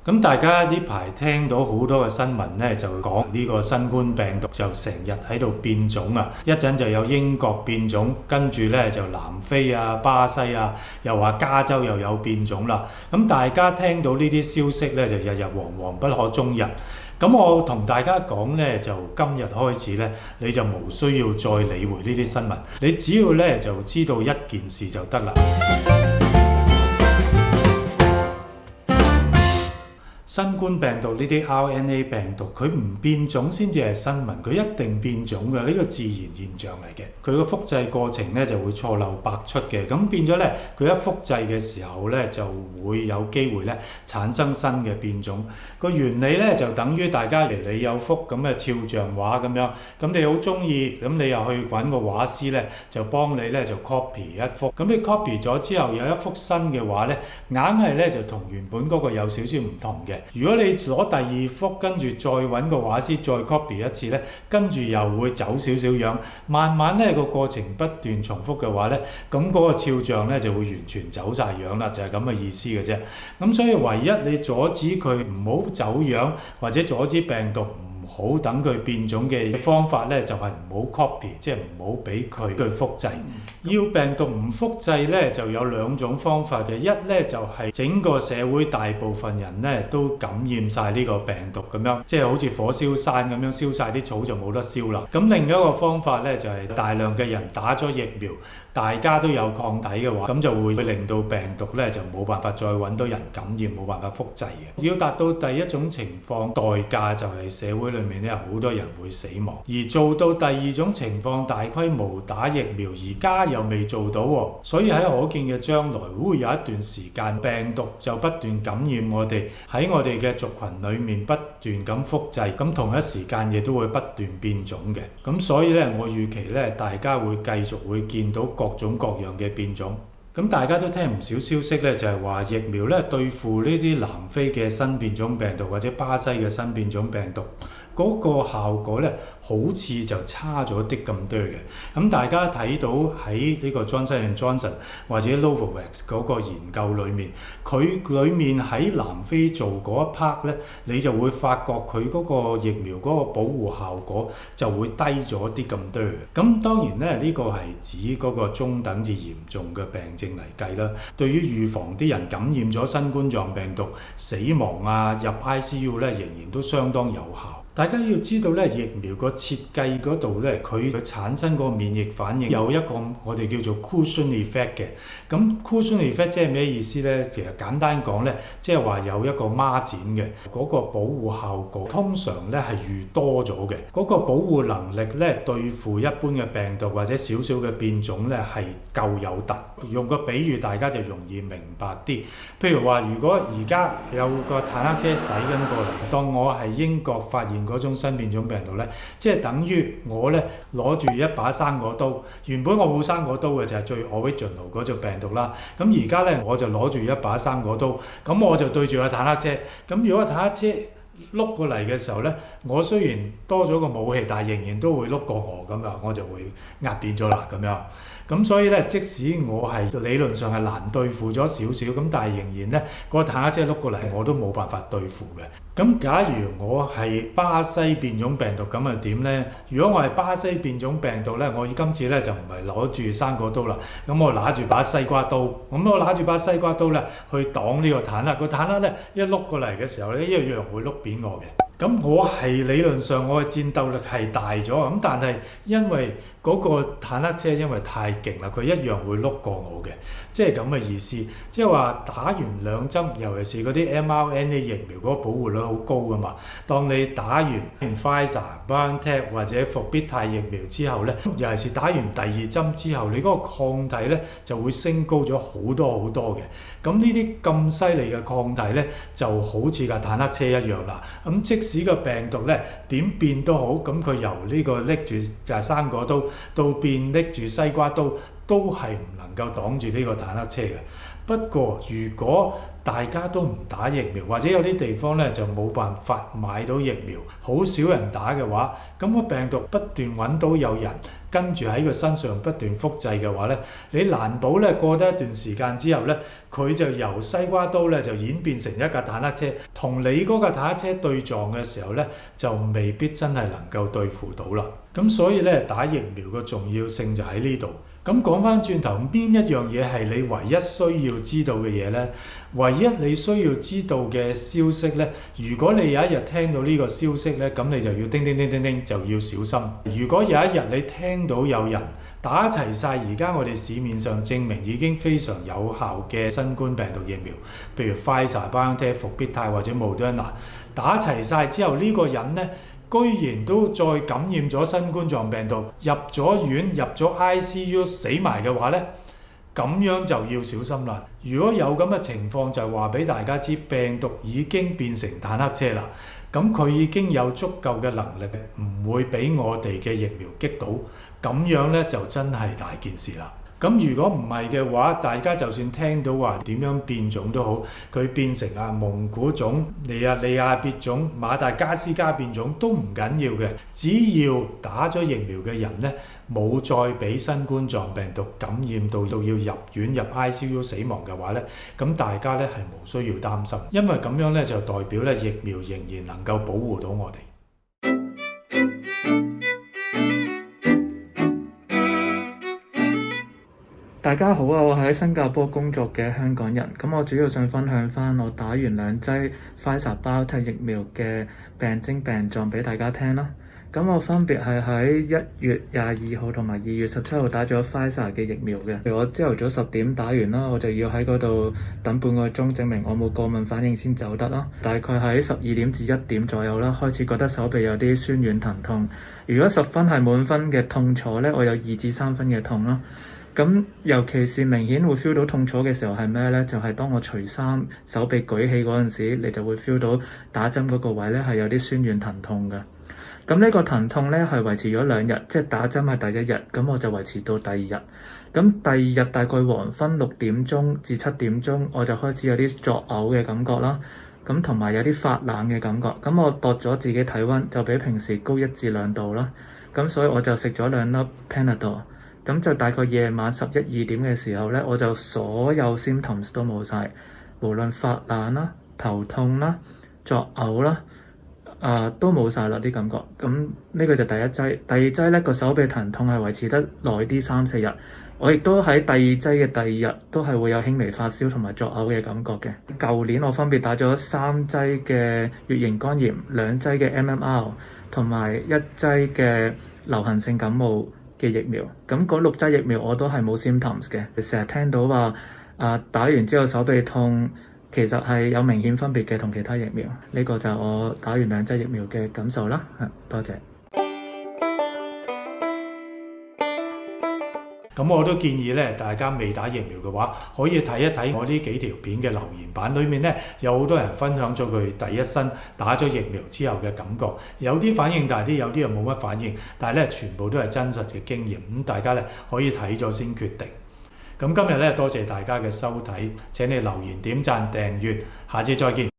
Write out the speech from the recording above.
咁大家呢排聽到好多嘅新聞呢，就講呢個新冠病毒就成日喺度變種啊！一陣就有英國變種，跟住呢就南非啊、巴西啊，又話加州又有變種啦。咁大家聽到呢啲消息呢，就日日惶惶不可終日。咁我同大家講呢，就今日開始呢，你就無需要再理會呢啲新聞，你只要呢就知道一件事就得啦。新冠病毒呢啲 RNA 病毒，佢唔變種先至係新聞，佢一定變種嘅，呢個自然現象嚟嘅。佢個複製過程咧就會錯漏百出嘅，咁變咗咧，佢一複製嘅時候咧就會有機會咧產生新嘅變種。個原理咧就等於大家嚟你有幅咁嘅肖像畫咁樣，咁你好中意，咁你又去揾個畫師咧就幫你咧就 copy 一幅，咁你 copy 咗之後有一幅新嘅畫咧，硬係咧就同原本嗰個有少少唔同嘅。如果你攞第二幅，跟住再揾個畫師再 copy 一次呢，跟住又會走少少樣，慢慢呢個過程不斷重複嘅話呢，咁嗰個肖像呢就會完全走晒樣啦，就係咁嘅意思嘅啫。咁所以唯一你阻止佢唔好走樣，或者阻止病毒唔好等佢變種嘅方法呢，就係唔好 copy， 即係唔好俾佢複製。要病毒唔複製呢，就有兩種方法嘅。一呢，就係整個社會大部分人呢都感染晒呢個病毒咁樣，即係好似火燒山咁樣，燒晒啲草就冇得燒啦。咁另一個方法呢，就係大量嘅人打咗疫苗，大家都有抗體嘅話，咁就會令到病毒呢就冇辦法再揾到人感染，冇辦法複製嘅。要達到第一種情況，代價就係社會裏面呢好多人會死亡。而做到第二種情況，大規模打疫苗，而家又未做到喎，所以喺可見嘅將來會有一段時間，病毒就不斷感染我哋，喺我哋嘅族群裏面不斷咁複製，咁同一時間亦都會不斷變種嘅。咁所以呢，我預期呢，大家會繼續會見到各種各樣嘅變種。咁大家都聽唔少消息咧，就係話疫苗咧對付呢啲南非嘅新變種病毒或者巴西嘅新變種病毒嗰個效果咧，好似就差咗啲咁多嘅。咁大家睇到喺呢個 Johnson & Johnson 或者 Novavax 嗰個研究裏面，佢裏面喺南非做嗰一 part 咧，你就會發覺佢嗰個疫苗嗰個保護效果就會低咗啲咁多嘅。咁當然咧，呢個係指嗰個中等至嚴重嘅病症嚟計啦。對於預防啲人感染咗新冠狀病毒死亡啊、入 ICU 咧，仍然都相當有效。大家要知道咧，疫苗個設計嗰度咧，佢產生個免疫反應有一個我哋叫做 cushion effect 嘅。咁 cushion effect 即係咩意思咧？其實簡單講咧，即係話有一個孖展嘅嗰個保護效果，通常咧係預多咗嘅。嗰個保護能力咧，對付一般嘅病毒或者少少嘅變種咧，係夠有突。用個比喻，大家就容易明白啲。譬如話，如果而家有個坦克車駛緊過嚟，當我係英國發現嗰種新變種病毒咧，即係等於我咧攞住一把生果刀，原本我冇生果刀嘅，就係最 original 嗰隻病毒啦。咁而家咧我就攞住一把生果刀，咁我就對住個坦克車。咁如果坦克車碌過嚟嘅時候咧，我雖然多咗個武器，但係仍然都會碌過我咁啊，我就會壓扁咗啦咁樣。咁所以咧，即使我係理論上係難對付咗少少，咁但係仍然咧，個坦克車碌過嚟，我都冇辦法對付嘅。咁假如我係巴西變種病毒，咁又點呢？如果我係巴西變種病毒咧，我今次咧就唔係攞住生果刀啦，咁我拿住把西瓜刀，咁我拿住把西瓜刀咧去擋呢個坦克，個坦克咧一碌過嚟嘅時候咧，一樣會碌扁我嘅。咁我係理論上我嘅戰鬥力係大咗，咁但係因為嗰個坦克車因為太勁啦，佢一樣會碌過我嘅，即係咁嘅意思。即係話打完兩針，尤其是嗰啲 mRNA 疫苗嗰個保護率好高噶嘛。當你打完 Pfizer、BioNTech 或者復必泰疫苗之後咧，尤其是打完第二針之後，你嗰個抗體咧就會升高咗好多好多嘅。咁呢啲咁犀利嘅抗體咧，就好似架坦克車一樣啦。咁即使個病毒咧點變都好，咁佢由呢個拎住生果刀到變拎住西瓜刀，都係唔能夠擋住呢個坦克車嘅。不過如果大家都唔打疫苗，或者有啲地方咧就冇辦法買到疫苗，好少人打嘅話，咁個病毒不斷揾到有人跟住喺佢身上不斷複製嘅話咧，你難保咧過得一段時間之後咧，佢就由西瓜刀咧就演變成一架坦克車，同你嗰架坦克車對撞嘅時候咧，就未必真係能夠對付到啦。咁所以咧打疫苗嘅重要性就喺呢度。咁講翻轉頭，邊一樣嘢係你唯一需要知道嘅嘢呢？唯一你需要知道嘅消息呢，如果你有一日聽到呢個消息呢，咁你就要叮叮叮叮叮就要小心。如果有一日你聽到有人打齊晒而家我哋市面上證明已經非常有效嘅新冠病毒疫苗，譬如 Pfizer、BioNTech、復必泰或者 Moderna， 打齊晒之後呢個人呢，居然都再感染咗新冠狀病毒，入咗院、入咗 ICU 死埋嘅話呢，咁樣就要小心啦。如果有咁嘅情況，就話俾大家知病毒已經變成坦克車啦。咁佢已經有足夠嘅能力，唔會俾我哋嘅疫苗擊倒。咁樣呢，就真係大件事啦。咁如果唔係嘅話，大家就算聽到話點樣變種都好，佢變成蒙古種、尼日利亞變種、馬達加斯加變種都唔緊要嘅，只要打咗疫苗嘅人呢，冇再俾新冠狀病毒感染到要入院入 ICU 死亡嘅話呢，咁大家呢係無需要擔心，因為咁樣呢就代表呢疫苗仍然能夠保護到我哋。大家好啊！我係喺新加坡工作嘅香港人，咁我主要想分享翻我打完2劑 Pfizer-BioNTech 疫苗嘅病徵病狀俾大家聽啦。咁我分別係喺1月22號同埋2月17號打咗 Pfizer 嘅疫苗嘅。我朝頭早10點打完啦，我就要喺嗰度等半個鐘，證明我冇過敏反應先走得啦。大概喺12點至1點左右啦，開始覺得手臂有啲酸軟疼痛。如果10分係滿分嘅痛楚呢，我有2至3分嘅痛啦。咁尤其是明顯會 feel 到痛楚嘅時候係咩呢？就係當我除衫手臂舉起嗰陣時，你就會 feel 到打針嗰個位呢係有啲酸軟疼痛嘅。咁呢個疼痛呢係維持咗2日，即係打針係第1日，咁我就維持到第2日。咁第2日大概黃昏6點鐘至7點鐘，我就開始有啲作嘔嘅感覺啦。咁同埋有啲發冷嘅感覺。咁我度咗自己體溫，就比平時高1至2度啦。咁所以我就食咗2粒 Panadol。咁就大概夜晚11、2點嘅時候呢，我就所有 symptoms 都冇晒，無論發冷啦、頭痛啦、作嘔啦，都冇晒啦啲感覺。咁呢個就第一劑。第二劑呢個手臂疼痛係維持得耐啲3、4日。我亦都喺第二劑嘅第2日都係會有輕微發燒同埋作嘔嘅感覺嘅。舊年我分別打咗3劑嘅乙型肝炎、2劑嘅 MMR 同埋1劑嘅流行性感冒嘅疫苗，咁嗰6劑疫苗我都係冇 symptoms 嘅。成日聽到話打完之後手臂痛，其實係有明顯分別嘅同其他疫苗。呢個就係我打完2劑疫苗嘅感受啦。多謝。咁我都建議咧，大家未打疫苗嘅話，可以睇一睇我呢幾條片嘅留言板，裡面咧有好多人分享咗佢第一身打咗疫苗之後嘅感覺，有啲反應大啲，有啲又冇乜反應，但係咧全部都係真實嘅經驗，咁大家咧可以睇咗先決定。咁今日咧多謝大家嘅收睇，請你留言、點讚、訂閱，下次再見。